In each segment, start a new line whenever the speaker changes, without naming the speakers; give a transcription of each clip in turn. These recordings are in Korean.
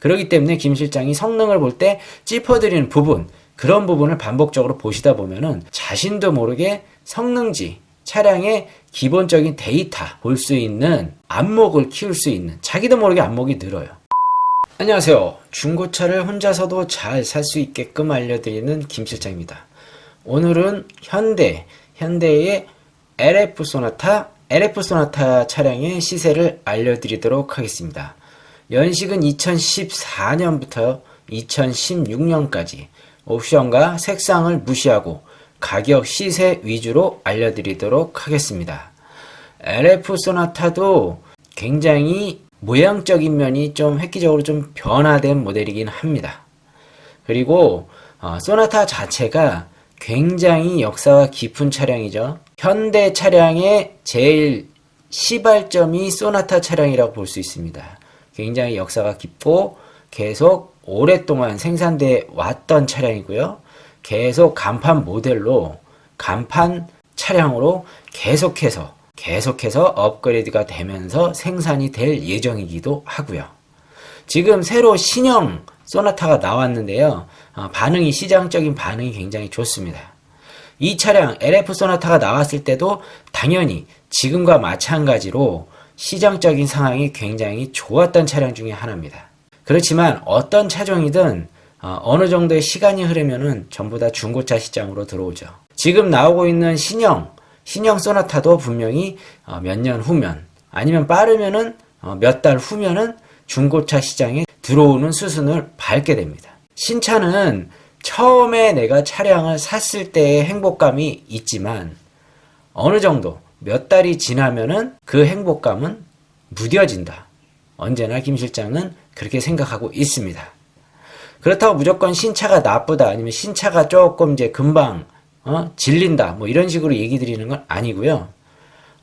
그렇기 때문에 김 실장이 성능을 볼 때 짚어드리는 부분, 그런 부분을 반복적으로 보시다 보면은 자신도 모르게 성능지, 차량의 기본적인 데이터 볼 수 있는 안목을 키울 수 있는, 자기도 모르게 안목이 늘어요. 안녕하세요. 중고차를 혼자서도 잘 살 수 있게끔 알려드리는 김 실장입니다. 오늘은 현대의 LF 소나타 차량의 시세를 알려드리도록 하겠습니다. 연식은 2014년부터 2016년까지 옵션과 색상을 무시하고 가격 시세 위주로 알려드리도록 하겠습니다. LF 소나타도 굉장히 모양적인 면이 좀 획기적으로 좀 변화된 모델이긴 합니다. 그리고 소나타 자체가 굉장히 역사가 깊은 차량이죠. 현대 차량의 제일 시발점이 소나타 차량이라고 볼 수 있습니다. 굉장히 역사가 깊고 계속 오랫동안 생산돼 왔던 차량이고요. 계속 간판 모델로, 간판 차량으로 계속해서 업그레이드가 되면서 생산이 될 예정이기도 하고요. 지금 새로 신형 소나타가 나왔는데요. 시장적인 반응이 굉장히 좋습니다. 이 차량 LF 소나타가 나왔을 때도 당연히 지금과 마찬가지로 시장적인 상황이 굉장히 좋았던 차량 중에 하나입니다. 그렇지만 어떤 차종이든 어느 정도의 시간이 흐르면은 전부 다 중고차 시장으로 들어오죠. 지금 나오고 있는 신형 소나타도 분명히 몇 년 후면, 아니면 빠르면은 몇 달 후면은 중고차 시장에 들어오는 수순을 밟게 됩니다. 신차는 처음에 내가 차량을 샀을 때의 행복감이 있지만 어느 정도 몇 달이 지나면은 그 행복감은 무뎌진다. 언제나 김 실장은 그렇게 생각하고 있습니다. 그렇다고 무조건 신차가 나쁘다, 아니면 신차가 조금 이제 금방 질린다, 뭐 이런 식으로 얘기 드리는 건 아니고요.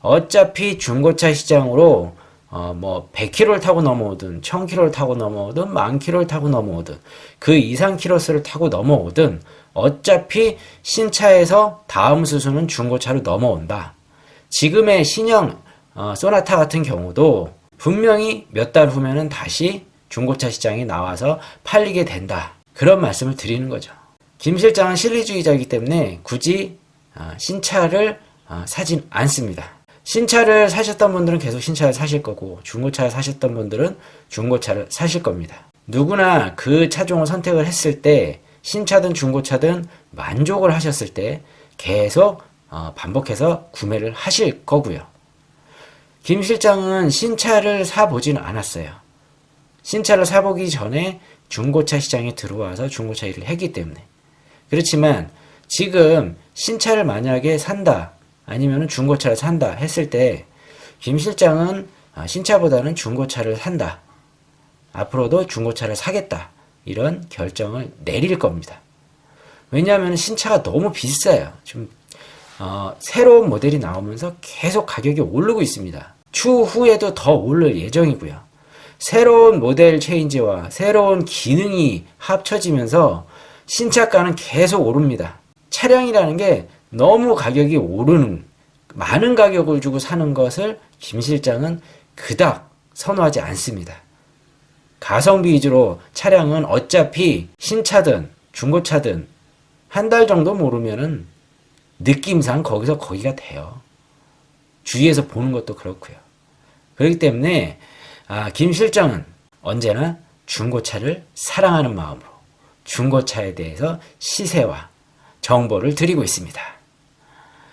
어차피 중고차 시장으로 100km를 타고 넘어오든 1000km를 타고 넘어오든 10,000km를 타고 넘어오든 그 이상 키로수를 타고 넘어오든 어차피 신차에서 다음 수순은 중고차로 넘어온다. 지금의 신형 소나타 같은 경우도 분명히 몇 달 후면은 다시 중고차 시장에 나와서 팔리게 된다. 그런 말씀을 드리는 거죠. 김 실장은 실리주의자이기 때문에 굳이 신차를 사진 않습니다. 신차를 사셨던 분들은 계속 신차를 사실 거고, 중고차를 사셨던 분들은 중고차를 사실 겁니다. 누구나 그 차종을 선택을 했을 때 신차든 중고차든 만족을 하셨을 때 계속 반복해서 구매를 하실 거고요. 김 실장은 신차를 사보지는 않았어요. 신차를 사보기 전에 중고차 시장에 들어와서 중고차 일을 했기 때문에. 그렇지만 지금 신차를 만약에 산다, 아니면 중고차를 산다 했을 때 김 실장은 신차보다는 중고차를 산다, 앞으로도 중고차를 사겠다, 이런 결정을 내릴 겁니다. 왜냐하면 신차가 너무 비싸요. 지금 새로운 모델이 나오면서 계속 가격이 오르고 있습니다. 추후에도 더 오를 예정이고요. 새로운 모델 체인지와 새로운 기능이 합쳐지면서 신차가는 계속 오릅니다. 차량이라는 게 너무 가격이 오르는, 많은 가격을 주고 사는 것을 김 실장은 그닥 선호하지 않습니다. 가성비 위주로 차량은 어차피 신차든 중고차든 한 달 정도 모르면은 느낌상 거기서 거기가 돼요. 주위에서 보는 것도 그렇고요. 그렇기 때문에 김 실장은 언제나 중고차를 사랑하는 마음으로 중고차에 대해서 시세와 정보를 드리고 있습니다.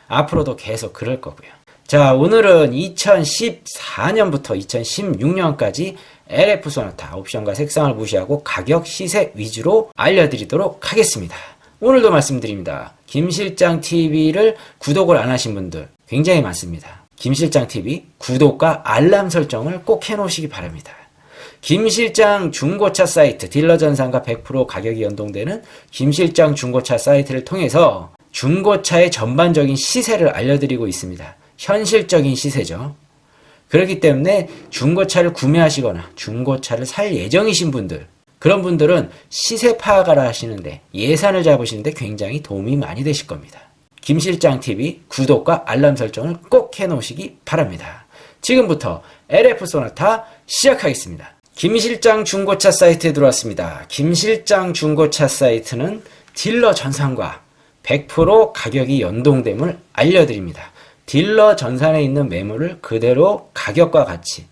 앞으로도 계속 그럴 거고요. 자, 오늘은 2014년부터 2016년까지 LF 소나타 옵션과 색상을 무시하고 가격 시세 위주로 알려드리도록 하겠습니다. 오늘도 말씀드립니다. 김실장 TV를 구독을 안 하신 분들 굉장히 많습니다. 김실장 TV 구독과 알람 설정을 꼭 해놓으시기 바랍니다. 김실장 중고차 사이트 딜러 전산과 100% 가격이 연동되는 김실장 중고차 사이트를 통해서 중고차의 전반적인 시세를 알려드리고 있습니다. 현실적인 시세죠. 그렇기 때문에 중고차를 구매하시거나 중고차를 살 예정이신 분들, 그런 분들은 시세 파악을 하시는데, 예산을 잡으시는데 굉장히 도움이 많이 되실 겁니다. 김실장TV 구독과 알람 설정을 꼭 해놓으시기 바랍니다. 지금부터 LF 소나타 시작하겠습니다. 김실장 중고차 사이트에 들어왔습니다. 김실장 중고차 사이트는 딜러 전산과 100% 가격이 연동됨을 알려드립니다. 딜러 전산에 있는 매물을 그대로 가격과 같이,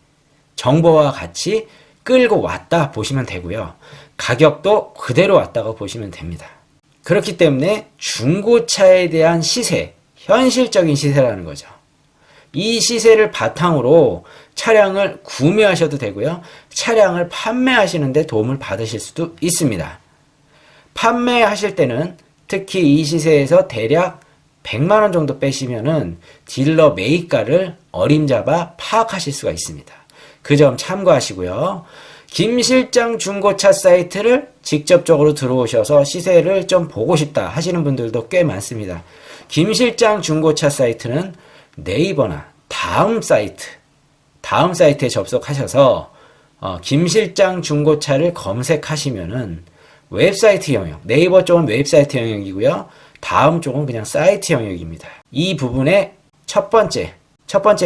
정보와 같이 끌고 왔다 보시면 되고요. 가격도 그대로 왔다고 보시면 됩니다. 그렇기 때문에 중고차에 대한 시세, 현실적인 시세라는 거죠. 이 시세를 바탕으로 차량을 구매하셔도 되고요. 차량을 판매하시는데 도움을 받으실 수도 있습니다. 판매하실 때는 특히 이 시세에서 대략 100만원 정도 빼시면은 딜러 매입가를 어림잡아 파악하실 수가 있습니다. 그 점 참고하시고요. 김실장 중고차 사이트를 직접적으로 들어오셔서 시세를 좀 보고 싶다 하시는 분들도 꽤 많습니다. 김실장 중고차 사이트는 네이버나 다음 사이트에 접속하셔서 김실장 중고차를 검색하시면은 웹사이트 영역, 네이버 쪽은 웹사이트 영역이고요. 다음 쪽은 그냥 사이트 영역입니다. 이 부분에 첫 번째에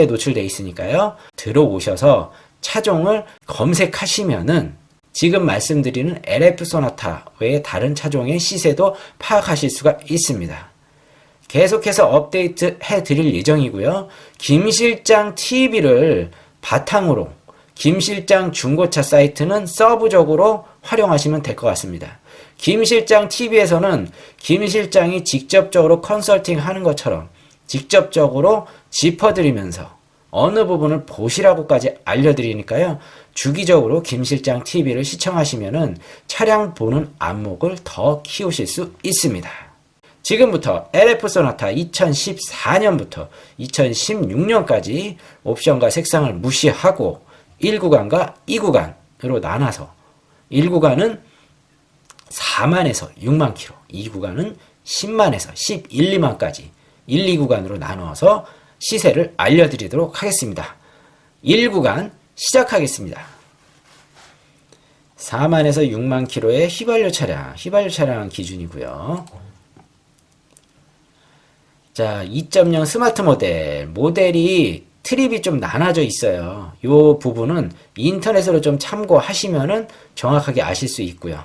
노출되어 있으니까요. 들어오셔서 차종을 검색하시면은 지금 말씀드리는 LF 소나타 외에 다른 차종의 시세도 파악하실 수가 있습니다. 계속해서 업데이트 해드릴 예정이고요. 김실장 TV를 바탕으로 김실장 중고차 사이트는 서브적으로 활용하시면 될 것 같습니다. 김실장 TV에서는 김실장이 직접적으로 컨설팅 하는 것처럼 직접적으로 짚어드리면서 어느 부분을 보시라고까지 알려드리니까요. 주기적으로 김실장 TV를 시청하시면은 차량 보는 안목을 더 키우실 수 있습니다. 지금부터 LF 소나타 2014년부터 2016년까지 옵션과 색상을 무시하고 1구간과 2구간으로 나눠서 1구간은 4만에서 6만 킬로, 2구간은 10만에서 11, 2만까지 1, 2구간으로 나누어서 시세를 알려드리도록 하겠습니다. 1구간 시작하겠습니다. 4만에서 6만 킬로의 휘발유 차량 기준이고요. 자, 2.0 스마트 모델이 트립이 좀 나눠져 있어요. 이 부분은 인터넷으로 좀 참고하시면은 정확하게 아실 수 있고요.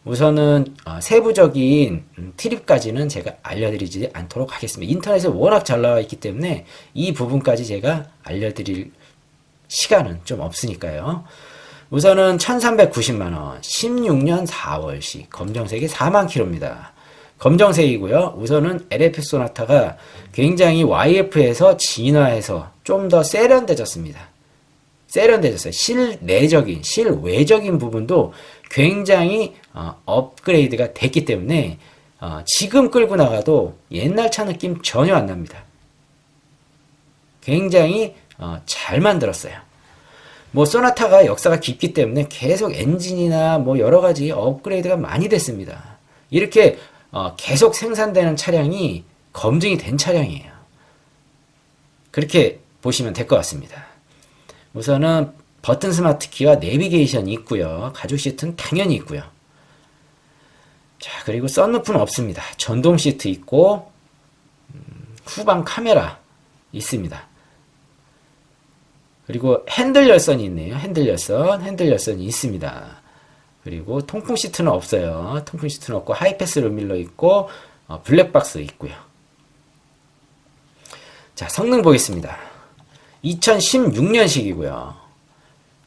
우선은 세부적인 트립까지는 제가 알려드리지 않도록 하겠습니다. 인터넷에 워낙 잘 나와 있기 때문에 이 부분까지 제가 알려드릴 시간은 좀 없으니까요. 우선은 1390만원 16년 4월식 검정색이 4만 킬로입니다. 검정색이고요. 우선은 LF 소나타가 굉장히 YF에서 진화해서 좀 더 세련되졌습니다. 세련되졌어요. 실외적인 부분도 굉장히 업그레이드가 됐기 때문에 지금 끌고 나가도 옛날 차 느낌 전혀 안 납니다. 굉장히 잘 만들었어요. 뭐 소나타가 역사가 깊기 때문에 계속 엔진이나 뭐 여러 가지 업그레이드가 많이 됐습니다. 이렇게 계속 생산되는 차량이 검증이 된 차량이에요. 그렇게 보시면 될 것 같습니다. 우선은 버튼 스마트 키와 내비게이션이 있고요. 가죽 시트는 당연히 있고요. 자, 그리고 썬루프는 없습니다. 전동 시트 있고 후방 카메라 있습니다. 그리고 핸들 열선이 있네요. 핸들 열선이 있습니다. 그리고 통풍 시트는 없어요. 통풍 시트는 없고 하이패스 룸밀러 있고 블랙박스 있고요. 자, 성능 보겠습니다. 2016년식이고요.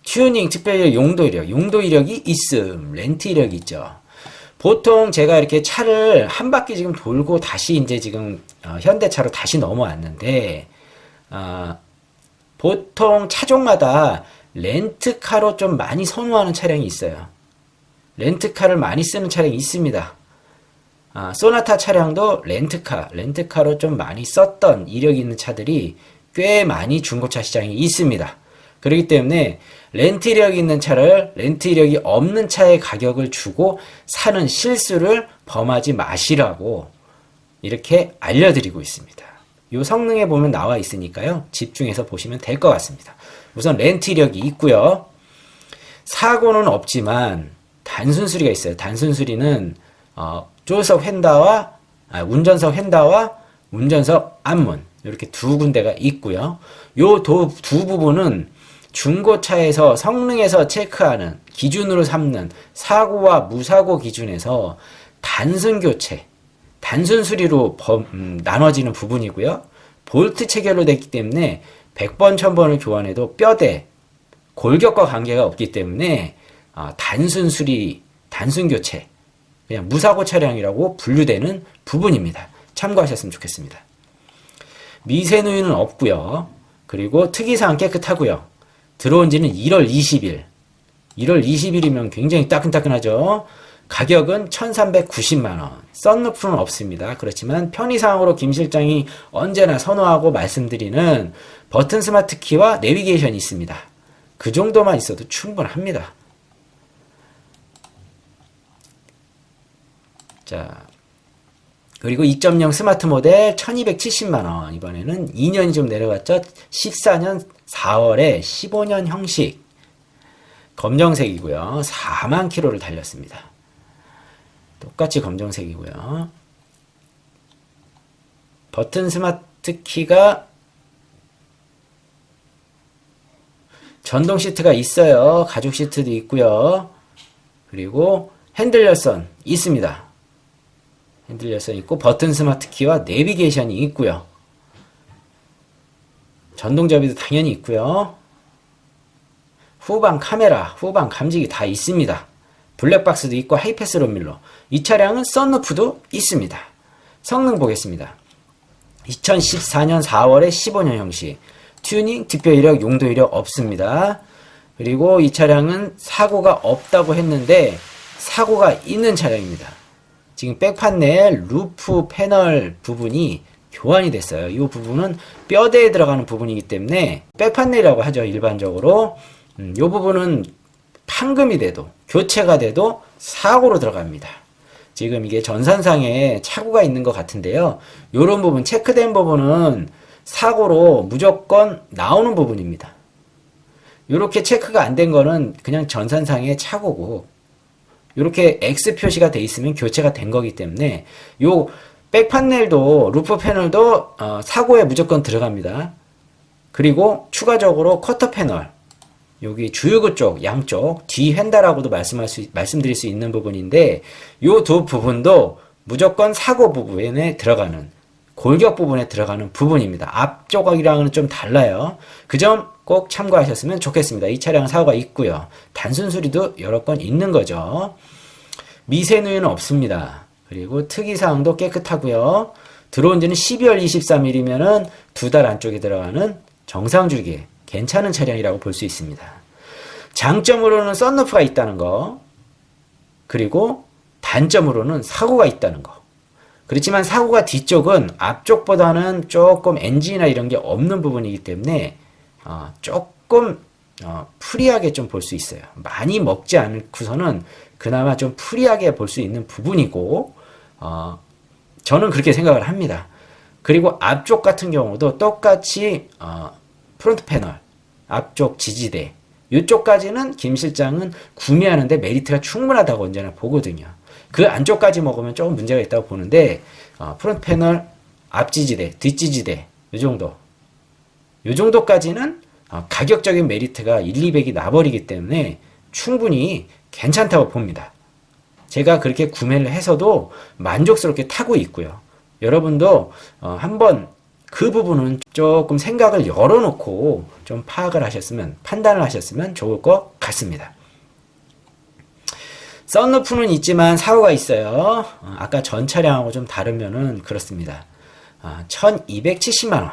튜닝, 특별히 용도 이력이 있음, 렌트 이력이 있죠. 보통 제가 이렇게 차를 한 바퀴 지금 돌고 다시 이제 지금 현대차로 다시 넘어왔는데 보통 차종마다 렌트카로 좀 많이 선호하는 차량이 있어요. 렌트카를 많이 쓰는 차량이 있습니다. 소나타 차량도 렌트카로 좀 많이 썼던 이력이 있는 차들이 꽤 많이 중고차 시장에 있습니다. 그렇기 때문에 렌트 이력이 있는 차를 렌트 이력이 없는 차의 가격을 주고 사는 실수를 범하지 마시라고 이렇게 알려드리고 있습니다. 이 성능에 보면 나와 있으니까요. 집중해서 보시면 될 것 같습니다. 우선 렌트 이력이 있고요. 사고는 없지만 단순 수리가 있어요. 단순 수리는 조수석 휀다와 운전석 휀다와 운전석 앞문 이렇게 두 군데가 있고요. 요 두 부분은 중고차에서 성능에서 체크하는 기준으로 삼는 사고와 무사고 기준에서 단순 교체, 단순 수리로 나눠지는 부분이고요. 볼트 체결로 됐기 때문에 100번, 1000번을 교환해도 뼈대, 골격과 관계가 없기 때문에 단순 수리, 단순 교체, 그냥 무사고 차량이라고 분류되는 부분입니다. 참고하셨으면 좋겠습니다. 미세 누유는 없고요. 그리고 특이사항 깨끗하고요. 들어온 지는 1월 20일. 1월 20일이면 굉장히 따끈따끈하죠. 가격은 1390만원. 썬루프는 없습니다. 그렇지만 편의사항으로 김 실장이 언제나 선호하고 말씀드리는 버튼 스마트 키와 내비게이션이 있습니다. 그 정도만 있어도 충분합니다. 자, 그리고 2.0 스마트 모델 1270만원. 이번에는 2년이 좀 내려갔죠. 14년 4월에 15년 형식. 검정색이고요. 4만 킬로를 달렸습니다. 똑같이 검정색이고요. 버튼 스마트 키가 전동 시트가 있어요. 가죽 시트도 있고요. 그리고 핸들 열선 있습니다. 핸들 열선 있고 버튼 스마트 키와 내비게이션이 있고요. 전동 접이도 당연히 있고요. 후방 카메라, 후방 감지기 다 있습니다. 블랙박스도 있고 하이패스 롬밀러. 이 차량은 썬루프도 있습니다. 성능 보겠습니다. 2014년 4월에 15년 형식. 튜닝, 득표 이력, 용도 이력 없습니다. 그리고 이 차량은 사고가 없다고 했는데 사고가 있는 차량입니다. 지금 백판넬 루프 패널 부분이 교환이 됐어요. 이 부분은 뼈대에 들어가는 부분이기 때문에 백판넬이라고 하죠. 일반적으로. 이 부분은 판금이 돼도 교체가 돼도 사고로 들어갑니다. 지금 이게 전산상에 착오가 있는 것 같은데요. 이런 부분 체크된 부분은 사고로 무조건 나오는 부분입니다. 이렇게 체크가 안 된 거는 그냥 전산상의 착오고 이렇게 X 표시가 돼 있으면 교체가 된 거기 때문에 요 백판넬도 루프 패널도 사고에 무조건 들어갑니다. 그리고 추가적으로 커터 패널 여기 주유구 쪽 양쪽 뒤 휀다라고도 말씀드릴 수 있는 부분인데 요 두 부분도 무조건 사고 부분에 들어가는 골격 부분에 들어가는 부분입니다. 앞쪽이랑은 좀 달라요. 그 점 꼭 참고하셨으면 좋겠습니다. 이 차량은 사고가 있고요. 단순 수리도 여러 건 있는 거죠. 미세 누유는 없습니다. 그리고 특이사항도 깨끗하고요. 들어온 지는 12월 23일이면은 2달 안쪽에 들어가는 정상 주기 괜찮은 차량이라고 볼 수 있습니다. 장점으로는 썬루프가 있다는 거, 그리고 단점으로는 사고가 있다는 거. 그렇지만 사고가 뒤쪽은 앞쪽보다는 조금 엔진이나 이런 게 없는 부분이기 때문에 조금 프리하게 좀 볼 수 있어요. 많이 먹지 않고서는 그나마 좀 프리하게 볼 수 있는 부분이고 저는 그렇게 생각을 합니다. 그리고 앞쪽 같은 경우도 똑같이 프론트 패널, 앞쪽 지지대 이쪽까지는 김 실장은 구매하는데 메리트가 충분하다고 언제나 보거든요. 그 안쪽까지 먹으면 조금 문제가 있다고 보는데 프론트 패널, 앞 지지대, 뒷 지지대 요 정도까지는 가격적인 메리트가 1, 200이 나버리기 때문에 충분히 괜찮다고 봅니다. 제가 그렇게 구매를 해서도 만족스럽게 타고 있고요. 여러분도 한번 그 부분은 조금 생각을 열어놓고 좀 파악을 하셨으면, 판단을 하셨으면 좋을 것 같습니다. 썬루프는 있지만 사고가 있어요. 아까 전 차량하고 좀 다르면은 그렇습니다. 1270만원.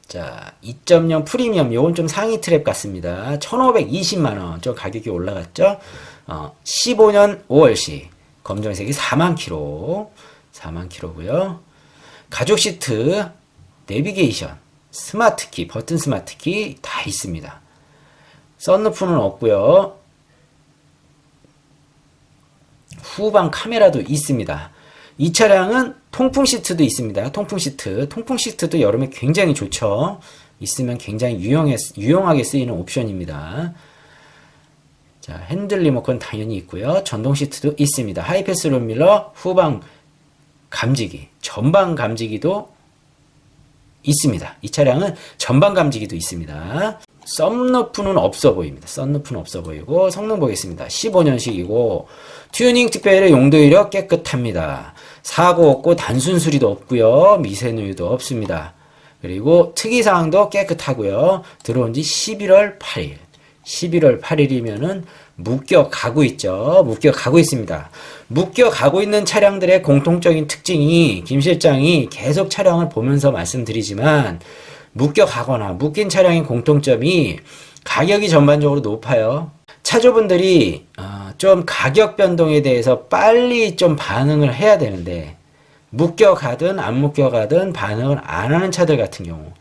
자, 2.0 프리미엄, 요건 좀 상위 트랩 같습니다. 1520만원, 좀 가격이 올라갔죠? 15년 5월식, 검정색이 4만 킬로, 4만 킬로고요. 가죽 시트, 내비게이션, 스마트 키, 버튼 스마트 키 다 있습니다. 썬루프는 없고요. 후방 카메라도 있습니다. 이 차량은 통풍 시트도 있습니다. 통풍 시트. 통풍 시트도 여름에 굉장히 좋죠. 있으면 굉장히 유용하게 쓰이는 옵션입니다. 자, 핸들 리모컨 당연히 있고요. 전동 시트도 있습니다. 하이패스 롬밀러, 후방 감지기, 전방 감지기도 있습니다. 이 차량은 전방 감지기도 있습니다. 썬루프는 없어 보입니다. 썬루프는 없어 보이고 성능 보겠습니다. 15년식이고 튜닝 특별히 용도 이력 깨끗합니다. 사고 없고 단순 수리도 없고요. 미세누유도 없습니다. 그리고 특이사항도 깨끗하고요. 들어온 지 11월 8일. 11월 8일이면은 묶여가고 있죠. 묶여가고 있습니다. 묶여가고 있는 차량들의 공통적인 특징이 김 실장이 계속 차량을 보면서 말씀드리지만 묶여가거나 묶인 차량의 공통점이 가격이 전반적으로 높아요. 차주분들이 좀 가격 변동에 대해서 빨리 좀 반응을 해야 되는데 묶여가든 안 묶여가든 반응을 안 하는 차들 같은 경우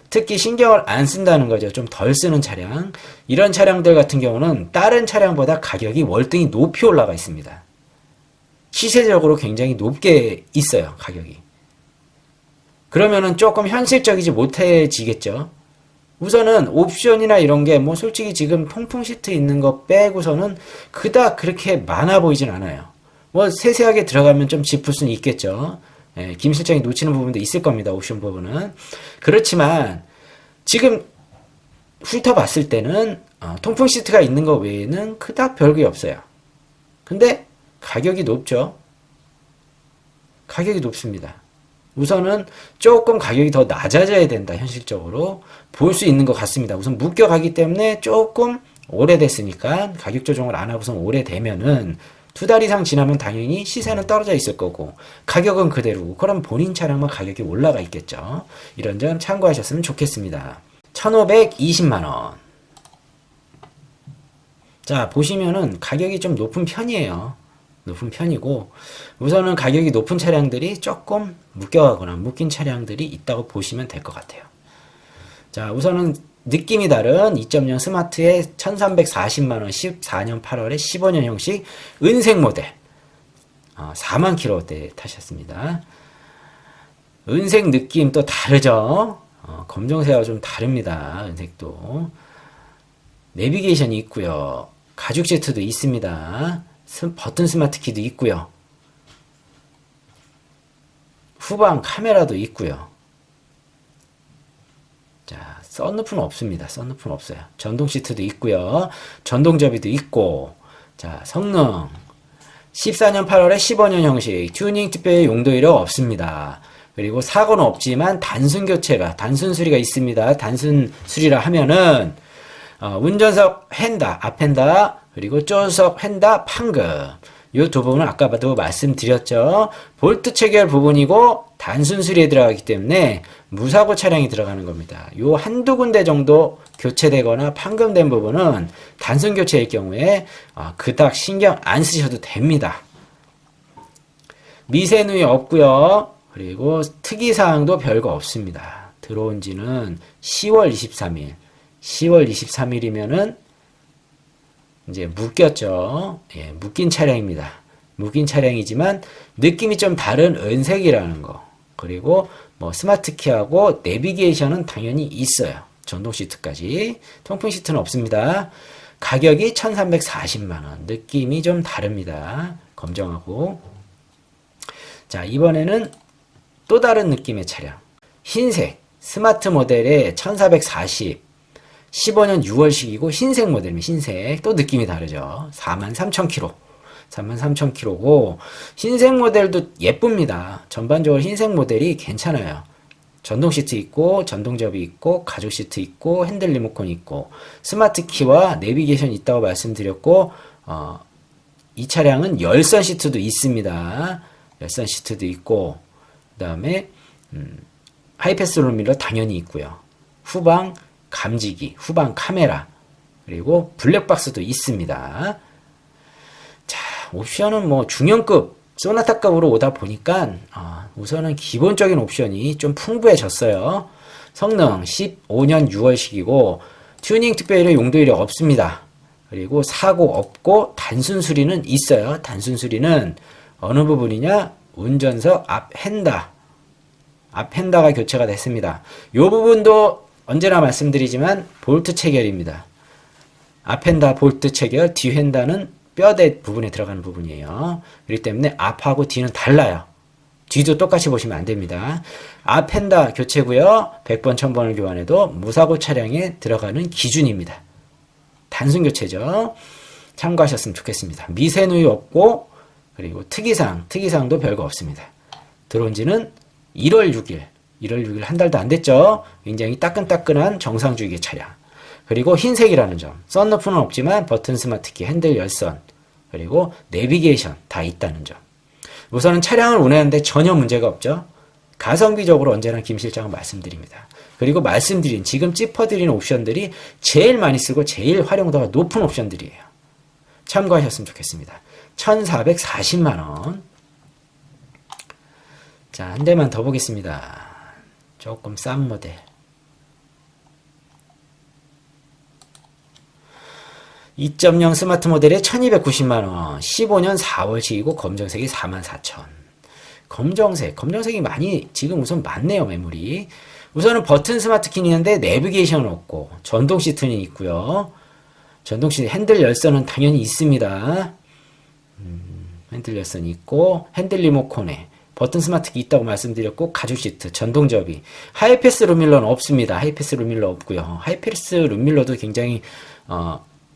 특히 신경을 안 쓴다는 거죠. 좀 덜 쓰는 차량. 이런 차량들 같은 경우는 다른 차량보다 가격이 월등히 높이 올라가 있습니다. 시세적으로 굉장히 높게 있어요. 가격이. 그러면은 조금 현실적이지 못해지겠죠. 우선은 옵션이나 이런 게 뭐 솔직히 지금 통풍 시트 있는 거 빼고서는 그닥 그렇게 많아 보이진 않아요. 뭐 세세하게 들어가면 좀 짚을 수는 있겠죠. 예, 김 실장이 놓치는 부분도 있을 겁니다. 옵션 부분은. 그렇지만 지금 훑어봤을 때는 통풍 시트가 있는 거 외에는 그닥 별게 없어요. 근데 가격이 높죠. 가격이 높습니다. 우선은 조금 가격이 더 낮아져야 된다. 현실적으로 볼 수 있는 것 같습니다. 우선 묶여가기 때문에 조금 오래됐으니까 가격 조정을 안 하고선 오래되면은 2달 이상 지나면 당연히 시세는 떨어져 있을 거고 가격은 그대로고 그럼 본인 차량만 가격이 올라가 있겠죠. 이런 점 참고하셨으면 좋겠습니다. 1,520만원. 자, 보시면은 가격이 좀 높은 편이에요. 높은 편이고 우선은 가격이 높은 차량들이 조금 묶여가거나 묶인 차량들이 있다고 보시면 될 것 같아요. 자, 우선은 느낌이 다른 2.0 스마트의 1340만원 14년 8월에 15년 형식 은색 모델 4만 킬로대 타셨습니다. 은색 느낌 또 다르죠. 검정색하고 좀 다릅니다. 은색도 내비게이션이 있고요. 가죽 시트도 있습니다. 버튼 스마트 키도 있고요. 후방 카메라도 있고요. 자, 썬루프는 없습니다. 썬루프는 없어요. 전동 시트도 있고요. 전동 접이도 있고. 자, 성능 14년 8월에 15년 형식 튜닝 특별히 용도 이력 없습니다. 그리고 사고는 없지만 단순 교체가 단순 수리가 있습니다. 단순 수리라 하면은 운전석 핸다 앞 핸다 그리고 조수석 핸다 판금 이 두 부분은 아까도 말씀드렸죠. 볼트 체결 부분이고 단순 수리에 들어가기 때문에 무사고 차량이 들어가는 겁니다. 요 한두 군데 정도 교체되거나 판금된 부분은 단순 교체일 경우에 그닥 신경 안 쓰셔도 됩니다. 미세누이 없고요. 그리고 특이사항도 별거 없습니다. 들어온 지는 10월 23일 10월 23일이면은 이제 묶였죠. 예, 묶인 차량입니다. 묶인 차량이지만 느낌이 좀 다른 은색이라는 거. 그리고 뭐 스마트 키하고 내비게이션은 당연히 있어요. 전동 시트까지. 통풍 시트는 없습니다. 가격이 1340만원. 느낌이 좀 다릅니다. 검정하고. 자, 이번에는 또 다른 느낌의 차량. 흰색 스마트 모델의 1440 15년 6월식이고 흰색 모델입니다. 흰색. 또 느낌이 다르죠. 43,000km. 43,000km고 흰색 모델도 예쁩니다. 전반적으로 흰색 모델이 괜찮아요. 전동 시트 있고 전동 접이 있고 가죽 시트 있고 핸들 리모컨 있고 스마트 키와 내비게이션 있다고 말씀드렸고 이 차량은 열선 시트도 있습니다. 열선 시트도 있고 그 다음에 하이패스 롤미러 당연히 있고요. 후방 감지기, 후방 카메라, 그리고 블랙박스도 있습니다. 자, 옵션은 뭐 중형급, 소나타급으로 오다 보니까 우선은 기본적인 옵션이 좀 풍부해졌어요. 성능 15년 6월식이고 튜닝 특별히 용도 이력 없습니다. 그리고 사고 없고 단순 수리는 있어요. 단순 수리는 어느 부분이냐? 운전석 앞 핸다. 앞 핸다가 교체가 됐습니다. 이 부분도 언제나 말씀드리지만 볼트 체결입니다. 앞 핸다 볼트 체결, 뒤 핸다는 뼈대 부분에 들어가는 부분이에요. 그렇기 때문에 앞하고 뒤는 달라요. 뒤도 똑같이 보시면 안 됩니다. 앞 펜다 교체고요. 100번, 1000번을 교환해도 무사고 차량에 들어가는 기준입니다. 단순 교체죠. 참고하셨으면 좋겠습니다. 미세누유 없고, 그리고 특이사항도 별거 없습니다. 들어온 지는 1월 6일 한 달도 안 됐죠. 굉장히 따끈따끈한 정상주행의 차량. 그리고 흰색이라는 점. 썬루프는 없지만 버튼 스마트키, 핸들 열선, 그리고 내비게이션 다 있다는 점. 우선은 차량을 운행하는데 전혀 문제가 없죠. 가성비적으로 언제나 김 실장은 말씀드립니다. 그리고 말씀드린 지금 찝어드리는 옵션들이 제일 많이 쓰고 제일 활용도가 높은 옵션들이에요. 참고하셨으면 좋겠습니다. 1440만원. 자, 한 대만 더 보겠습니다. 조금 싼 모델. (2.0) 스마트 모델에 1290만원. 15년 4월식이고 검정색이 44,000. 검정색이 많이 지금 우선 많네요. 매물이. 우선은 버튼 스마트키는 있는데 내비게이션은 없고 전동 시트는 있고요. 전동 시트 핸들 열선은 당연히 있습니다. 핸들 열선이 있고 핸들 리모컨에 버튼 스마트키 있다고 말씀드렸고 가죽 시트, 전동 접이. 하이패스 룸밀러는 없습니다. 하이패스 룸밀러 없고요. 하이패스 룸밀러도 굉장히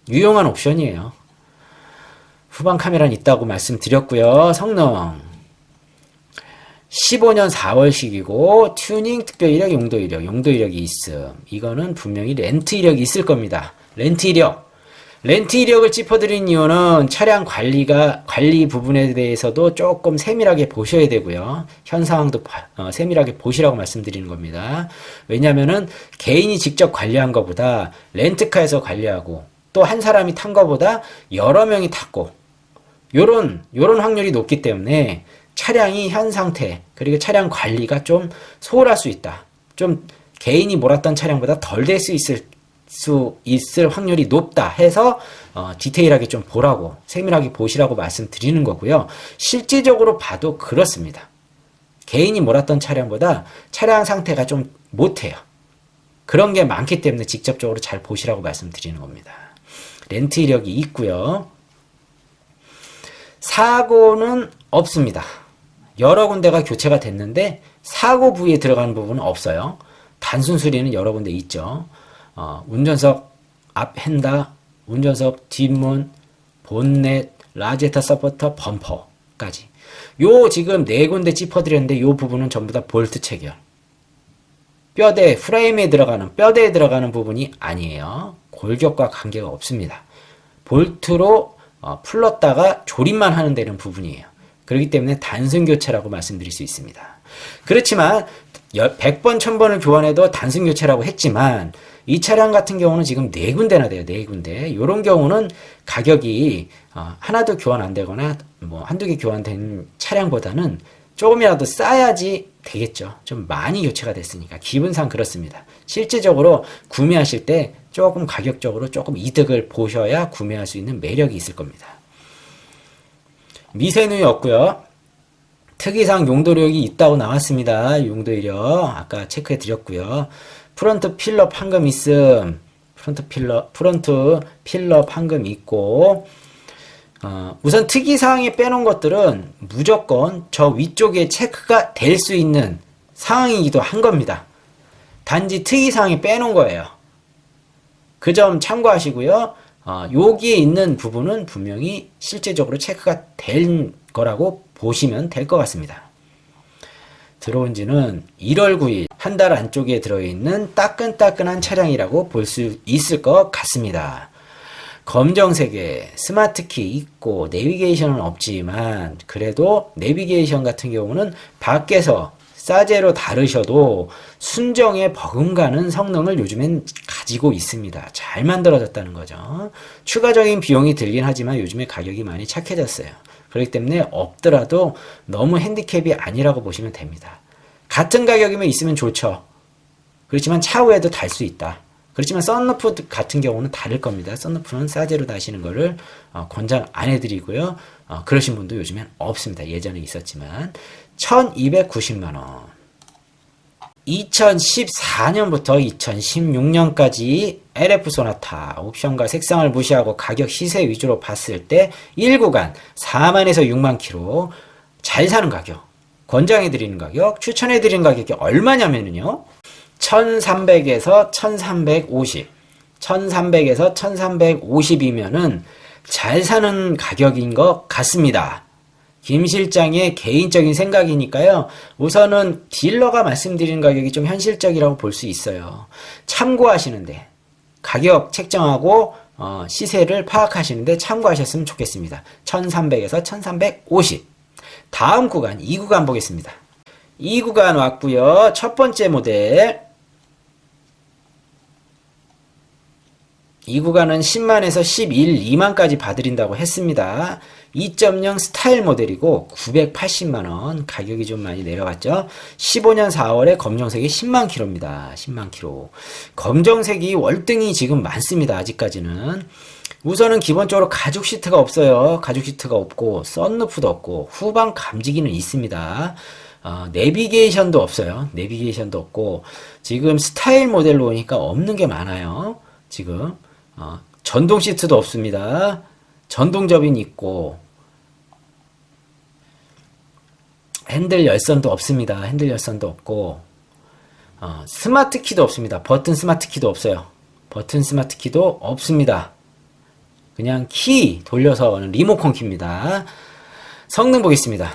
유용한 옵션이에요. 후방 카메라는 있다고 말씀드렸고요. 성능 15년 4월식이고 튜닝 특별 이력, 용도 이력이 있음. 이거는 분명히 렌트 이력이 있을 겁니다. 렌트 이력을 짚어드린 이유는 차량 관리 부분에 대해서도 조금 세밀하게 보셔야 되고요. 현 상황도 세밀하게 보시라고 말씀드리는 겁니다. 왜냐면은 개인이 직접 관리한 것보다 렌트카에서 관리하고 또 한 사람이 탄 것보다 여러 명이 탔고 요런 확률이 높기 때문에 차량이 현 상태 그리고 차량 관리가 좀 소홀할 수 있다. 좀 개인이 몰았던 차량보다 덜 될 수 있을 확률이 높다 해서 디테일하게 좀 보라고 세밀하게 보시라고 말씀드리는 거고요. 실질적으로 봐도 그렇습니다. 개인이 몰았던 차량보다 차량 상태가 좀 못해요. 그런 게 많기 때문에 직접적으로 잘 보시라고 말씀드리는 겁니다. 렌트 이력이 있고요. 사고는 없습니다. 여러 군데가 교체가 됐는데 사고 부위에 들어가는 부분은 없어요. 단순 수리는 여러 군데 있죠. 운전석 앞 핸다, 운전석 뒷문, 본넷, 라제타 서포터, 범퍼까지. 요 지금 네 군데 짚어드렸는데 요 부분은 전부 다 볼트 체결. 프레임에 들어가는, 뼈대에 들어가는 부분이 아니에요. 골격과 관계가 없습니다. 볼트로 풀렀다가 조립만 하는 데는 부분이에요. 그렇기 때문에 단순 교체라고 말씀드릴 수 있습니다. 그렇지만 100번, 1000번을 교환해도 단순 교체라고 했지만 이 차량 같은 경우는 지금 4군데나 돼요. 4군데. 요런 경우는 가격이 하나도 교환 안 되거나 뭐 한두 개 교환된 차량보다는 조금이라도 싸야지 되겠죠. 좀 많이 교체가 됐으니까 기분상 그렇습니다. 실제적으로 구매하실 때 조금 가격적으로 조금 이득을 보셔야 구매할 수 있는 매력이 있을 겁니다. 미세누유 없고요. 특이사항 용도력이 있다고 나왔습니다. 용도 이력 아까 체크해 드렸고요. 프론트 필러 판금 있음. 프론트 필러 판금 있고 우선 특이사항에 빼놓은 것들은 무조건 저 위쪽에 체크가 될 수 있는 상황이기도 한 겁니다. 단지 특이사항에 빼놓은 거예요. 그 점 참고하시고요. 여기에 있는 부분은 분명히 실제적으로 체크가 된 거라고 보시면 될 것 같습니다. 들어온 지는 1월 9일 한 달 안쪽에 들어있는 따끈따끈한 차량이라고 볼 수 있을 것 같습니다. 검정색에 스마트키 있고 내비게이션은 없지만 그래도 내비게이션 같은 경우는 밖에서 싸제로 다루셔도 순정에 버금가는 성능을 요즘엔 가지고 있습니다. 잘 만들어졌다는 거죠. 추가적인 비용이 들긴 하지만 요즘에 가격이 많이 착해졌어요. 그렇기 때문에 없더라도 너무 핸디캡이 아니라고 보시면 됩니다. 같은 가격이면 있으면 좋죠. 그렇지만 차후에도 달 수 있다. 그렇지만 썬루프 같은 경우는 다를 겁니다. 썬루프는 싸제로 다시는 거를 권장 안 해드리고요. 그러신 분도 요즘엔 없습니다. 예전에 있었지만 1290만원 2014년부터 2016년까지 LF 소나타 옵션과 색상을 무시하고 가격 시세 위주로 봤을 때 1구간 4만에서 6만 킬로 잘 사는 가격 권장해드리는 가격, 추천해드리는 가격이 얼마냐면요. 1300에서 1350, 1300에서 1350이면은 잘 사는 가격인 것 같습니다. 김 실장의 개인적인 생각이니까요. 우선은 딜러가 말씀드리는 가격이 좀 현실적이라고 볼 수 있어요. 참고하시는데 가격 책정하고 시세를 파악하시는데 참고하셨으면 좋겠습니다. 1300에서 1350. 다음 구간 2구간 보겠습니다. 2구간 왔고요. 첫 번째 모델 2구간은 10만에서 11, 2만까지 봐드린다고 했습니다. 2.0 스타일 모델이고 980만원, 가격이 좀 많이 내려갔죠. 15년 4월에 검정색이 10만 킬로입니다. 10만 킬로. 검정색이 월등히 지금 많습니다. 아직까지는. 우선은 기본적으로 가죽 시트가 없어요. 가죽 시트가 없고 썬루프도 없고 후방 감지기는 있습니다. 내비게이션도 없어요. 내비게이션도 없고 지금 스타일 모델로 오니까 없는 게 많아요. 지금 전동 시트도 없습니다. 전동 접인 있고 핸들 열선도 없습니다. 핸들 열선도 없고 스마트 키도 없습니다. 버튼 스마트 키도 없어요. 버튼 스마트 키도 없습니다. 그냥 키 돌려서 리모컨 키입니다. 성능 보겠습니다.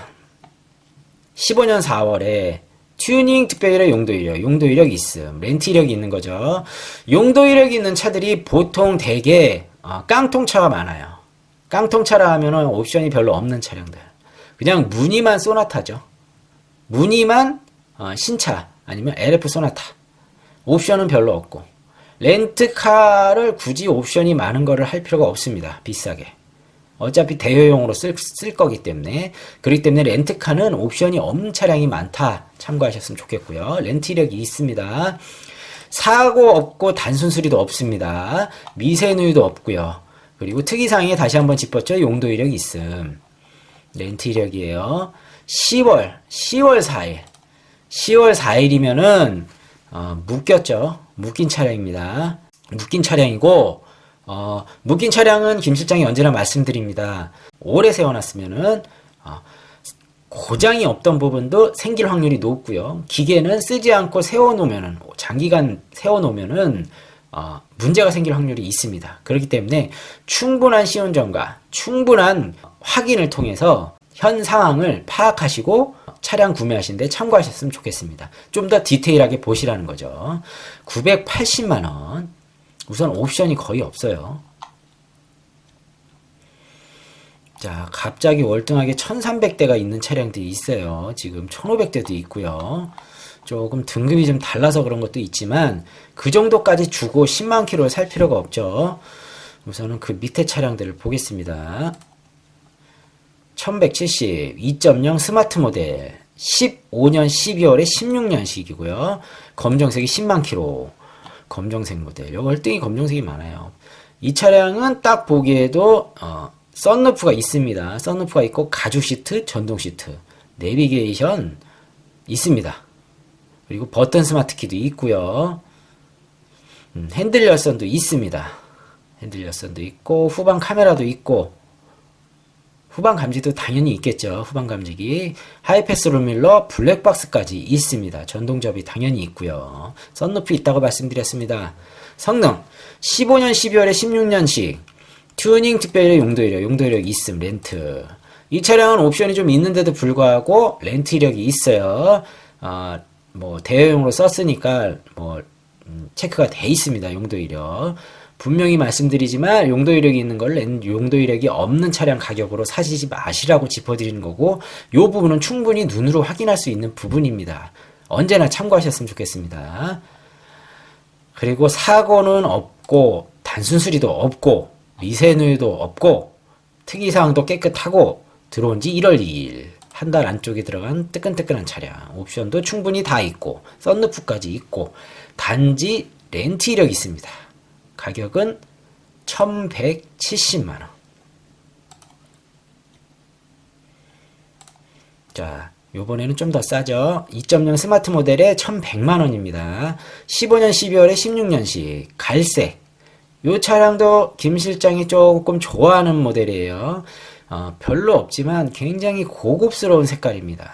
15년 4월에 튜닝 특별일의 용도 이력, 용도 이력 있음, 렌트 이력이 있는 거죠. 용도 이력이 있는 차들이 보통 대개 깡통차가 많아요. 깡통차라 하면은 옵션이 별로 없는 차량들. 그냥 무늬만 소나타죠. 무늬만 신차 아니면 LF 소나타. 옵션은 별로 없고. 렌트카를 굳이 옵션이 많은 거를 할 필요가 없습니다. 비싸게. 어차피 대여용으로 쓸 거기 때문에. 그렇기 때문에 렌트카는 옵션이 없는 차량이 많다. 참고하셨으면 좋겠고요. 렌트 이력이 있습니다. 사고 없고 단순 수리도 없습니다. 미세 누유도 없고요. 그리고 특이사항에 다시 한번 짚었죠. 용도 이력이 있음. 렌트 이력이에요. 10월 4일. 10월 4일이면은 묶였죠. 묶인 차량입니다. 묶인 차량이고 묶인 차량은 김 실장이 언제나 말씀드립니다. 오래 세워놨으면은 고장이 없던 부분도 생길 확률이 높고요. 기계는 쓰지 않고 세워놓으면은 장기간 세워놓으면은 문제가 생길 확률이 있습니다. 그렇기 때문에 충분한 시운전과 충분한 확인을 통해서 현 상황을 파악하시고 차량 구매하시는데 참고하셨으면 좋겠습니다. 좀 더 디테일하게 보시라는 거죠. 980만원. 우선 옵션이 거의 없어요. 자, 갑자기 월등하게 1300대가 있는 차량들이 있어요. 지금 1500대도 있고요. 조금 등급이 좀 달라서 그런 것도 있지만 그 정도까지 주고 10만 킬로를 살 필요가 없죠. 우선은 그 밑에 차량들을 보겠습니다. 1170 2.0 스마트 모델 15년 12월에 16년식이고요. 검정색이 10만 킬로. 검정색 모델. 요 월등히 검정색이 많아요. 이 차량은 딱 보기에도 썬루프가 있습니다. 썬루프가 있고 가죽 시트, 전동 시트, 내비게이션 있습니다. 그리고 버튼 스마트 키도 있고요. 핸들 열선도 있습니다. 핸들 열선도 있고 후방 카메라도 있고 후방 감지도 당연히 있겠죠. 후방 감지기. 하이패스 룸밀러, 블랙박스까지 있습니다. 전동접이 당연히 있고요. 썬루프 있다고 말씀드렸습니다. 성능 15년 12월에 16년식 튜닝 특별히 용도 이력 있음. 렌트. 이 차량은 옵션이 좀 있는데도 불구하고 렌트 이력이 있어요. 뭐 대여용으로 썼으니까 뭐 체크가 돼 있습니다. 용도 이력. 분명히 말씀드리지만 용도 이력이 있는 걸 용도 이력이 없는 차량 가격으로 사시지 마시라고 짚어드리는 거고, 요 부분은 충분히 눈으로 확인할 수 있는 부분입니다. 언제나 참고하셨으면 좋겠습니다. 그리고 사고는 없고 단순 수리도 없고 미세누유도 없고 특이사항도 깨끗하고 들어온 지 1월 2일 한 달 안쪽에 들어간 뜨끈뜨끈한 차량. 옵션도 충분히 다 있고 썬루프까지 있고 단지 렌트 이력이 있습니다. 가격은 1170만원. 자, 요번에는 좀 더 싸죠. 2.0 스마트 모델에 1100만원입니다. 15년 12월에 16년식 갈색. 요 차량도 김 실장이 조금 좋아하는 모델이에요. 별로 없지만 굉장히 고급스러운 색깔입니다.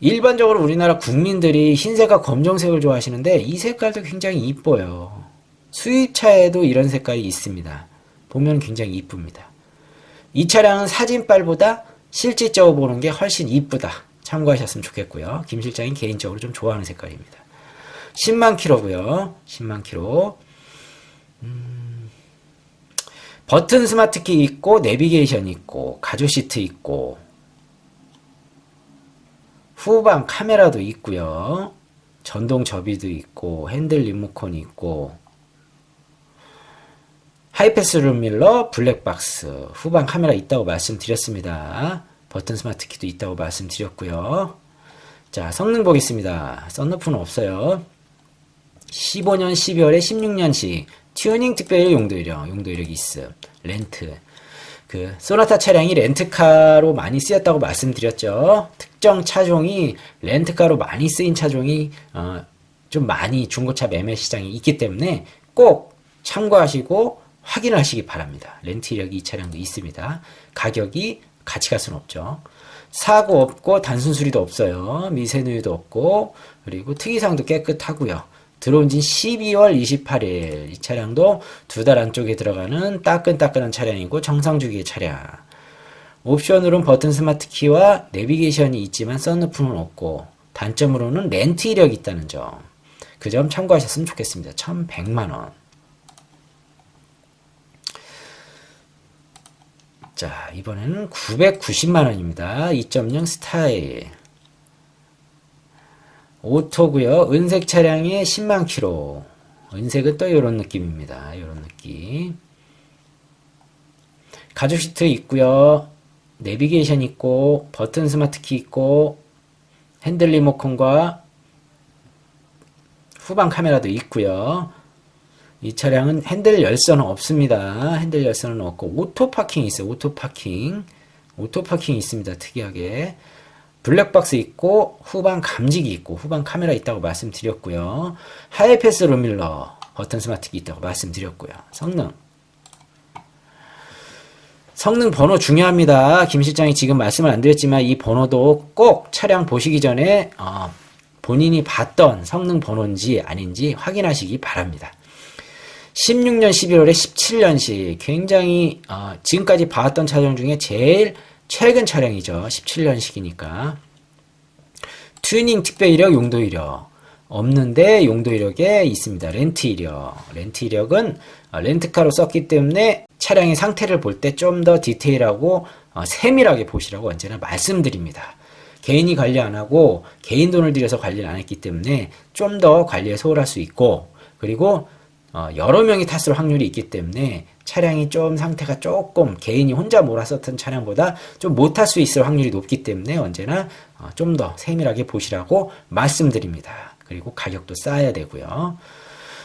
일반적으로 우리나라 국민들이 흰색과 검정색을 좋아하시는데 이 색깔도 굉장히 이뻐요. 수입차에도 이런 색깔이 있습니다. 보면 굉장히 이쁩니다. 이 차량은 사진빨보다 실질적으로 보는 게 훨씬 이쁘다. 참고하셨으면 좋겠고요. 김 실장이 개인적으로 좀 좋아하는 색깔입니다. 10만 킬로고요. 10만 킬로. 버튼 스마트키 있고 내비게이션 있고 가죽 시트 있고 후방 카메라도 있고요. 전동 접이도 있고 핸들 리모컨이 있고 하이패스 룸밀러 블랙박스 후방 카메라 있다고 말씀드렸습니다. 버튼 스마트키도 있다고 말씀드렸고요. 자, 성능 보겠습니다. 썬루프는 없어요. 15년 12월에 16년식 튜닝 특별 용도 이력이 있음. 렌트. 소나타 차량이 렌트카로 많이 쓰였다고 말씀드렸죠. 특정 차종이 렌트카로 많이 쓰인 차종이 좀 많이 중고차 매매 시장에 있기 때문에 꼭 참고하시고 확인하시기 바랍니다. 렌트 이력이 이 차량도 있습니다. 가격이 같이 갈 수는 없죠. 사고 없고 단순 수리도 없어요. 미세누유도 없고 그리고 특이사항도 깨끗하고요. 들어온 지 12월 28일 이 차량도 2달 안쪽에 들어가는 따끈따끈한 차량이고 정상주기의 차량. 옵션으로는 버튼 스마트키와 내비게이션이 있지만 썬루프는 없고 단점으로는 렌트 이력이 있다는 점. 그 점 참고하셨으면 좋겠습니다. 1100만원. 자, 이번에는 990만원입니다. 2.0 스타일. 오토고요. 은색 차량에 10만 킬로. 은색은 또 이런 느낌입니다. 이런 느낌. 가죽 시트 있고요. 내비게이션 있고 버튼 스마트키 있고 핸들 리모컨과 후방 카메라도 있고요. 이 차량은 핸들 열선은 없습니다. 핸들 열선은 없고 오토 파킹이 있어요. 오토 파킹이 있습니다. 특이하게. 블랙박스 있고 후방 감지기 있고 후방 카메라 있다고 말씀드렸고요. 하이패스 룸밀러 버튼 스마트키 있다고 말씀드렸고요. 성능 번호 중요합니다. 김 실장이 지금 말씀을 안 드렸지만 이 번호도 꼭 차량 보시기 전에 본인이 봤던 성능 번호인지 아닌지 확인하시기 바랍니다. 16년 11월에 17년식 굉장히 지금까지 봐왔던 차량 중에 제일 최근 차량이죠. 17년식이니까. 튜닝 특별 이력, 용도 이력 없는데 용도 이력에 있습니다. 렌트 이력. 렌트 이력은 렌트카로 썼기 때문에 차량의 상태를 볼 때 좀 더 디테일하고 세밀하게 보시라고 언제나 말씀드립니다. 개인이 관리 안 하고 개인 돈을 들여서 관리를 안 했기 때문에 좀 더 관리에 소홀할 수 있고 그리고 여러 명이 탔을 확률이 있기 때문에 차량이 좀 상태가 조금 개인이 혼자 몰았었던 차량보다 좀 못 탈 수 있을 확률이 높기 때문에 언제나 좀 더 세밀하게 보시라고 말씀드립니다. 그리고 가격도 쌓아야 되고요.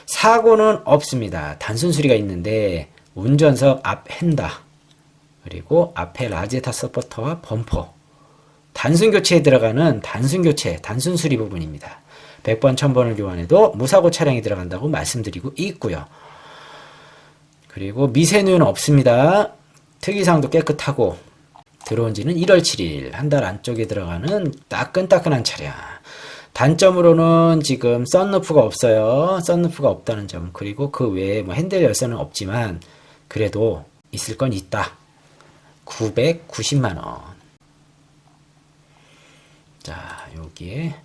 사고는 없습니다. 단순 수리가 있는데 운전석 앞 핸다 그리고 앞에 라제타 서포터와 범퍼 단순 교체에 들어가는 단순 수리 부분입니다. 100번 1000번을 교환해도 무사고 차량이 들어간다고 말씀드리고 있고요. 그리고 미세누유는 없습니다. 특이사항도 깨끗하고 들어온 지는 1월 7일 한 달 안쪽에 들어가는 따끈따끈한 차량. 단점으로는 지금 썬루프가 없어요. 썬루프가 없다는 점. 그리고 그 외에 핸들 열선은 없지만 그래도 있을 건 있다. 990만원. 자, 여기에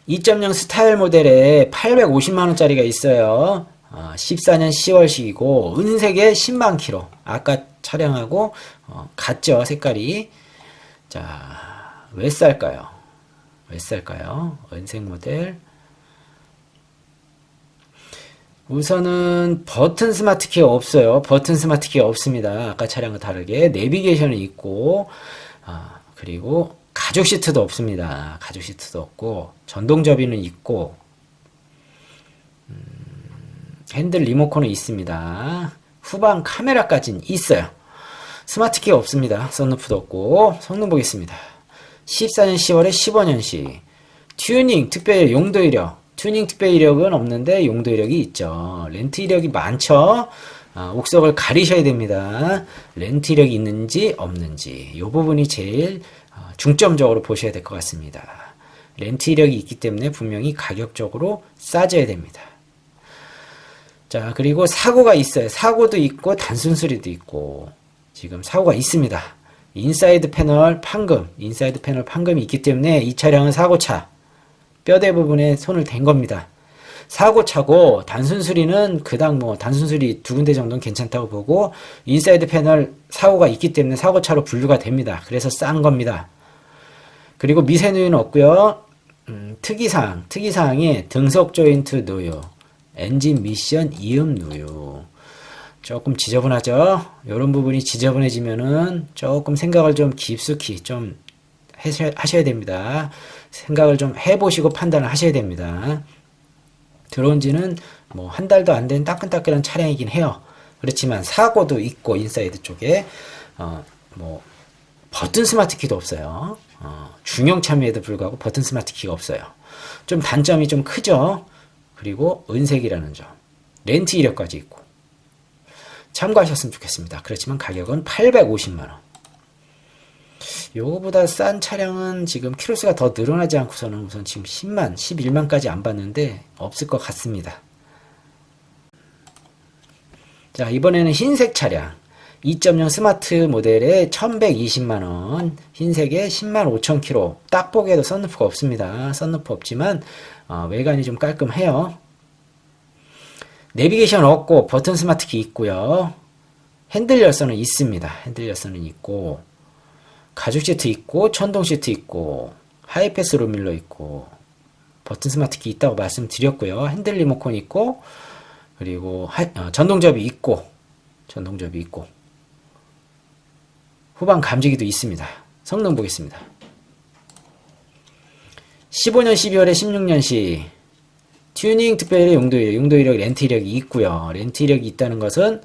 2.0 스타일 모델에 850만원짜리가 있어요. 14년 10월식이고 은색에 10만 킬로. 아까 차량하고 같죠, 색깔이. 자, 왜 쌀까요? 은색 모델. 우선은 버튼 스마트키가 없어요. 버튼 스마트키가 없습니다. 아까 차량과 다르게 내비게이션이 있고 그리고 가죽 시트도 없습니다. 가죽 시트도 없고 전동 접이는 있고 핸들 리모컨은 있습니다. 후방 카메라까지는 있어요. 스마트키가 없습니다. 썬루프도 없고. 성능 보겠습니다. 14년 10월에 15년식 튜닝 특별 용도 이력. 튜닝 특별 이력은 없는데 용도 이력이 있죠. 렌트 이력이 많죠. 옥석을 가리셔야 됩니다. 렌트 이력이 있는지 없는지 이 부분이 제일 중점적으로 보셔야 될 것 같습니다. 렌트 이력이 있기 때문에 분명히 가격적으로 싸져야 됩니다. 자, 그리고 사고가 있어요. 사고도 있고 단순 수리도 있고 지금 사고가 있습니다. 인사이드 패널 판금이 있기 때문에 이 차량은 사고차, 뼈대 부분에 손을 댄 겁니다. 사고차고 단순 수리는 그닥 단순 수리 두 군데 정도는 괜찮다고 보고 인사이드 패널 사고가 있기 때문에 사고차로 분류가 됩니다. 그래서 싼 겁니다. 그리고 미세 누유는 없고요. 특이사항에 등속 조인트 누유, 엔진 미션 이음 누유. 조금 지저분하죠? 이런 부분이 지저분해지면은 조금 생각을 좀 깊숙이 좀 하셔야 됩니다. 생각을 좀 해보시고 판단을 하셔야 됩니다. 들어온 지는 한 달도 안 된 따끈따끈한 차량이긴 해요. 그렇지만 사고도 있고 인사이드 쪽에 버튼 스마트 키도 없어요. 중형차임에도 불구하고 버튼 스마트 키가 없어요. 좀 단점이 좀 크죠. 그리고 은색이라는 점, 렌트 이력까지 있고 참고하셨으면 좋겠습니다. 그렇지만 가격은 850만원. 요거보다 싼 차량은 지금 키로수가 더 늘어나지 않고서는 우선 지금 10만, 11만까지 안 봤는데 없을 것 같습니다. 자, 이번에는 흰색 차량 2.0 스마트 모델에 1120만원, 흰색에 10만 5천 km. 딱 보기에도 썬루프가 없습니다. 썬루프 없지만 외관이 좀 깔끔해요. 내비게이션 없고 버튼 스마트 키 있고요. 핸들 열선은 있습니다. 핸들 열선은 있고 가죽 시트 있고 천동 시트 있고 하이패스 룸밀러 있고 버튼 스마트 키 있다고 말씀드렸고요. 핸들 리모컨 있고 그리고 전동접이 있고 후방 감지기도 있습니다. 성능 보겠습니다. 15년 12월에 16년식 튜닝 특별히 용도 이력 렌트 이력이 있고요. 렌트 이력이 있다는 것은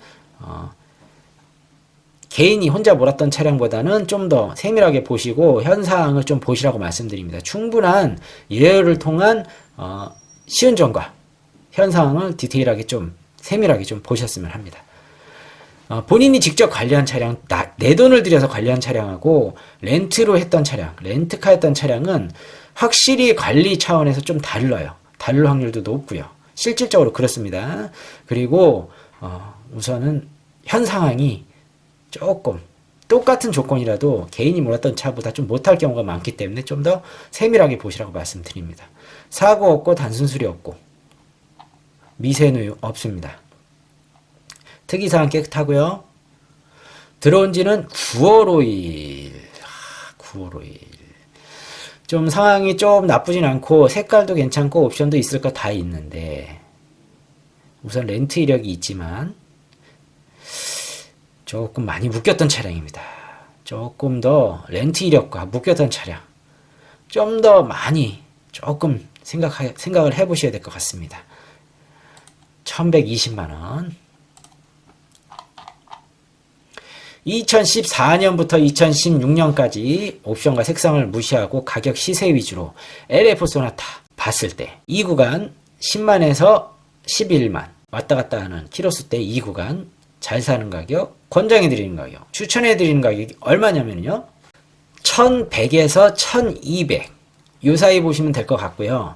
개인이 혼자 몰았던 차량보다는 좀 더 세밀하게 보시고 현상을 좀 보시라고 말씀드립니다. 충분한 예열을 통한 시운 점과 현상을 디테일하게 좀 세밀하게 좀 보셨으면 합니다. 본인이 직접 관리한 차량, 내 돈을 들여서 관리한 차량하고 렌트로 했던 차량, 렌트카 했던 차량은 확실히 관리 차원에서 좀 다를 확률도 높고요. 실질적으로 그렇습니다. 그리고 우선은 현 상황이 조금 똑같은 조건이라도 개인이 몰았던 차보다 좀 못할 경우가 많기 때문에 좀 더 세밀하게 보시라고 말씀드립니다. 사고 없고 단순 수리 없고 미세누유 없습니다. 특이사항 깨끗하고요. 들어온 지는 9월 5일. 9월 5일. 좀 상황이 좀 나쁘진 않고 색깔도 괜찮고 옵션도 있을 거 다 있는데 우선 렌트 이력이 있지만 조금 많이 묶였던 차량입니다. 조금 더 렌트 이력과 묶였던 차량 좀 더 많이 조금 생각을 해보셔야 될 것 같습니다. 1120만원. 2014년부터 2016년까지 옵션과 색상을 무시하고 가격 시세 위주로 LF 소나타 봤을 때 이 구간 10만에서 11만 왔다 갔다 하는 키로수 때 이 구간 잘 사는 가격, 권장해드리는 가격, 추천해드리는 가격이 얼마냐면요 1100에서 1200 요 사이 보시면 될 것 같고요.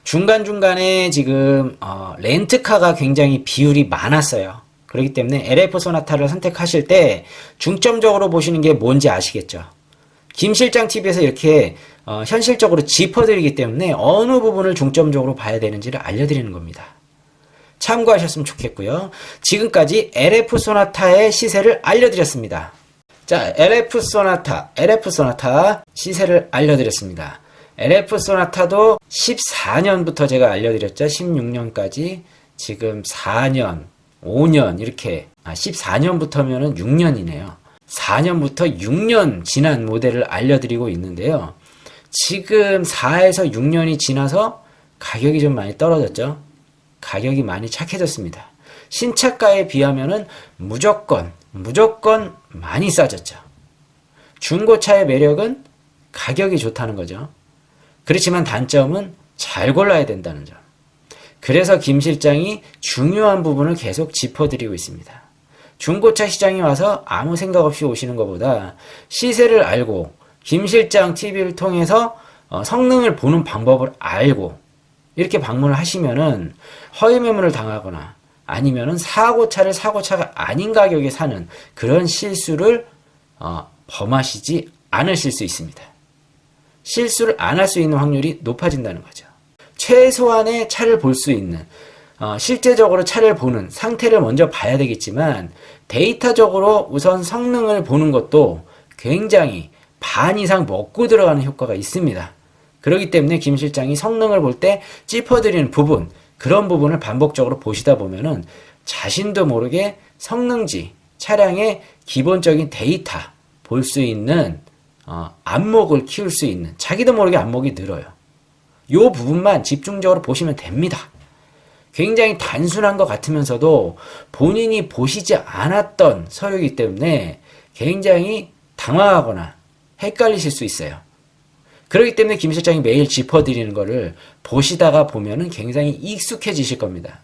중간중간에 지금 렌트카가 굉장히 비율이 많았어요. 그렇기 때문에 LF 소나타를 선택하실 때 중점적으로 보시는 게 뭔지 아시겠죠? 김실장 TV에서 이렇게 현실적으로 짚어드리기 때문에 어느 부분을 중점적으로 봐야 되는지를 알려드리는 겁니다. 참고하셨으면 좋겠고요. 지금까지 LF 소나타의 시세를 알려드렸습니다. 자, LF 소나타 시세를 알려드렸습니다. LF 소나타도 14년부터 제가 알려드렸죠. 16년까지 지금 4년 5년 이렇게 14년부터면은 6년이네요. 4년부터 6년 지난 모델을 알려드리고 있는데요. 지금 4에서 6년이 지나서 가격이 좀 많이 떨어졌죠. 가격이 많이 착해졌습니다. 신차가에 비하면은 무조건 많이 싸졌죠. 중고차의 매력은 가격이 좋다는 거죠. 그렇지만 단점은 잘 골라야 된다는 점. 그래서 김 실장이 중요한 부분을 계속 짚어드리고 있습니다. 중고차 시장에 와서 아무 생각 없이 오시는 것보다 시세를 알고 김 실장 TV를 통해서 성능을 보는 방법을 알고 이렇게 방문을 하시면은 허위 매물을 당하거나 아니면은 사고차를 사고차가 아닌 가격에 사는 그런 실수를 범하시지 않으실 수 있습니다. 실수를 안 할 수 있는 확률이 높아진다는 거죠. 최소한의 차를 볼 수 있는 실제적으로 차를 보는 상태를 먼저 봐야 되겠지만 데이터적으로 우선 성능을 보는 것도 굉장히 반 이상 먹고 들어가는 효과가 있습니다. 그렇기 때문에 김 실장이 성능을 볼 때 짚어드리는 부분, 그런 부분을 반복적으로 보시다 보면은 자신도 모르게 성능지, 차량의 기본적인 데이터 볼 수 있는 안목을 키울 수 있는, 자기도 모르게 안목이 늘어요. 이 부분만 집중적으로 보시면 됩니다. 굉장히 단순한 것 같으면서도 본인이 보시지 않았던 서류이기 때문에 굉장히 당황하거나 헷갈리실 수 있어요. 그렇기 때문에 김 실장이 매일 짚어드리는 거를 보시다가 보면은 굉장히 익숙해지실 겁니다.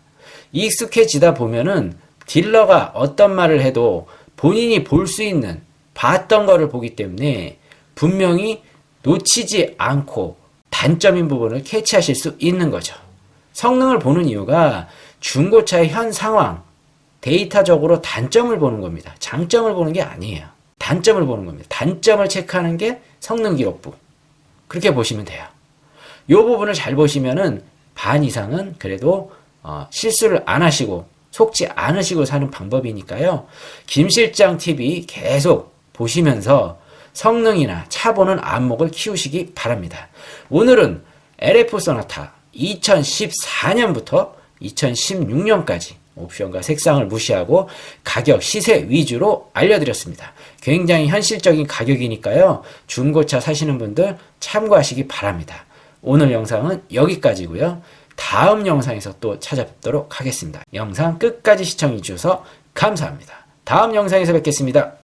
익숙해지다 보면은 딜러가 어떤 말을 해도 본인이 볼 수 있는, 봤던 거를 보기 때문에 분명히 놓치지 않고 단점인 부분을 캐치하실 수 있는 거죠. 성능을 보는 이유가 중고차의 현 상황, 데이터적으로 단점을 보는 겁니다. 장점을 보는 게 아니에요. 단점을 보는 겁니다. 단점을 체크하는 게 성능 기록부. 그렇게 보시면 돼요. 이 부분을 잘 보시면은 반 이상은 그래도 실수를 안 하시고 속지 않으시고 사는 방법이니까요. 김 실장 TV 계속 보시면서 성능이나 차 보는 안목을 키우시기 바랍니다. 오늘은 LF 소나타 2014년부터 2016년까지 옵션과 색상을 무시하고 가격, 시세 위주로 알려드렸습니다. 굉장히 현실적인 가격이니까요. 중고차 사시는 분들 참고하시기 바랍니다. 오늘 영상은 여기까지고요. 다음 영상에서 또 찾아뵙도록 하겠습니다. 영상 끝까지 시청해 주셔서 감사합니다. 다음 영상에서 뵙겠습니다.